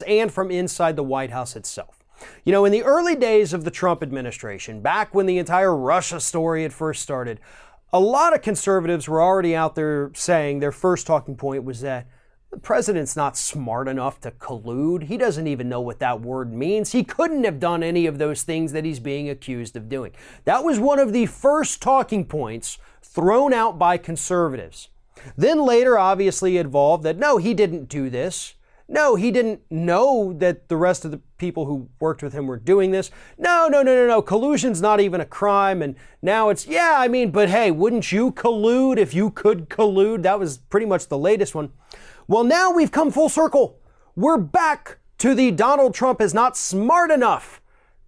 and from inside the White House itself. You know, in the early days of the Trump administration, back when the entire Russia story had first started, a lot of conservatives were already out there saying their first talking point was that the president's not smart enough to collude. He doesn't even know what that word means. He couldn't have done any of those things that he's being accused of doing. That was one of the first talking points thrown out by conservatives. Then later, obviously, it evolved that no, he didn't do this. No, he didn't know that the rest of the people who worked with him were doing this. No. Collusion's not even a crime. And now it's, but hey, wouldn't you collude if you could collude? That was pretty much the latest one. Well, now we've come full circle. We're back to the Donald Trump is not smart enough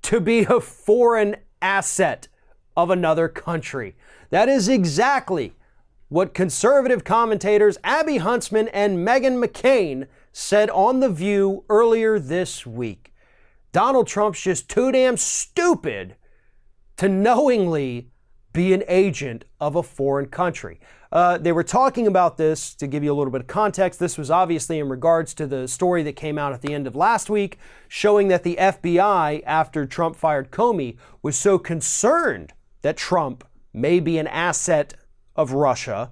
to be a foreign asset of another country. That is exactly what conservative commentators Abby Huntsman and Meghan McCain said on The View earlier this week. Donald Trump's just too damn stupid to knowingly be an agent of a foreign country. They were talking about this, to give you a little bit of context. This was obviously in regards to the story that came out at the end of last week, showing that the FBI, after Trump fired Comey, was so concerned that Trump may be an asset of Russia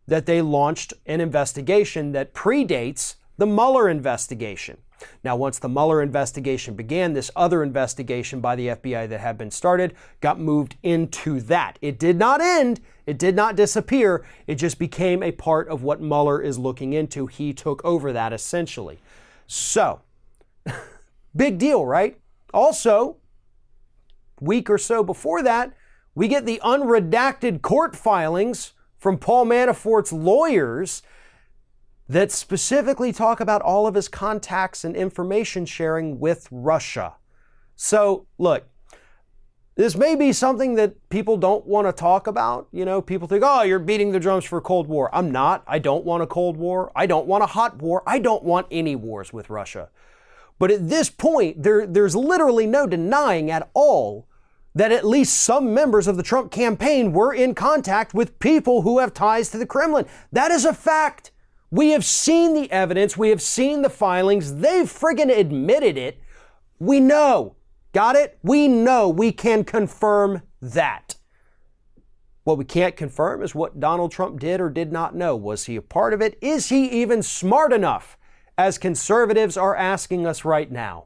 that they launched an investigation that predates the Mueller investigation. Now, once the Mueller investigation began, this other investigation by the FBI that had been started got moved into that. It did not end. It did not disappear. It just became a part of what Mueller is looking into. He took over that essentially. So, big deal, right? Also, week or so before that, we get the unredacted court filings from Paul Manafort's lawyers that specifically talk about all of his contacts and information sharing with Russia. So, look, this may be something that people don't want to talk about. You know, people think, oh, you're beating the drums for a Cold War. I'm not. I don't want a Cold War. I don't want a hot war. I don't want any wars with Russia. But at this point, there's literally no denying at all that at least some members of the Trump campaign were in contact with people who have ties to the Kremlin. That is a fact. We have seen the evidence. We have seen the filings. They've friggin' admitted it. We know. Got it? We know. We can confirm that. What we can't confirm is what Donald Trump did or did not know. Was he a part of it? Is he even smart enough, as conservatives are asking us right now?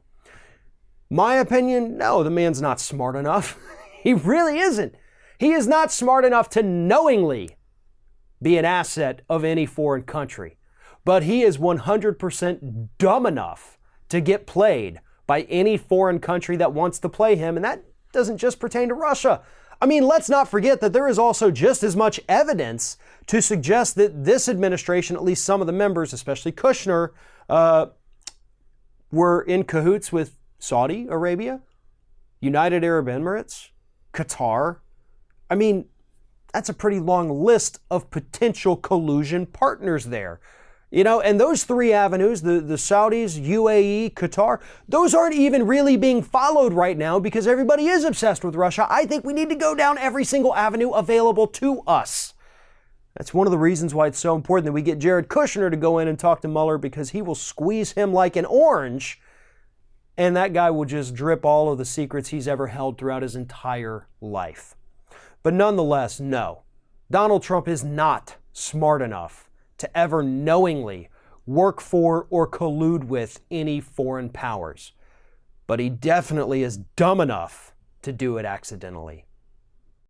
My opinion, no, the man's not smart enough. He really isn't. He is not smart enough to knowingly be an asset of any foreign country. But he is 100% dumb enough to get played by any foreign country that wants to play him. And that doesn't just pertain to Russia. I mean, let's not forget that there is also just as much evidence to suggest that this administration, at least some of the members, especially Kushner, were in cahoots with Saudi Arabia, United Arab Emirates, Qatar. I mean, that's a pretty long list of potential collusion partners there. You know, and those three avenues, the Saudis, UAE, Qatar, those aren't even really being followed right now because everybody is obsessed with Russia. I think we need to go down every single avenue available to us. That's one of the reasons why it's so important that we get Jared Kushner to go in and talk to Mueller, because he will squeeze him like an orange, and that guy will just drip all of the secrets he's ever held throughout his entire life. But nonetheless, no, Donald Trump is not smart enough to ever knowingly work for or collude with any foreign powers. But he definitely is dumb enough to do it accidentally.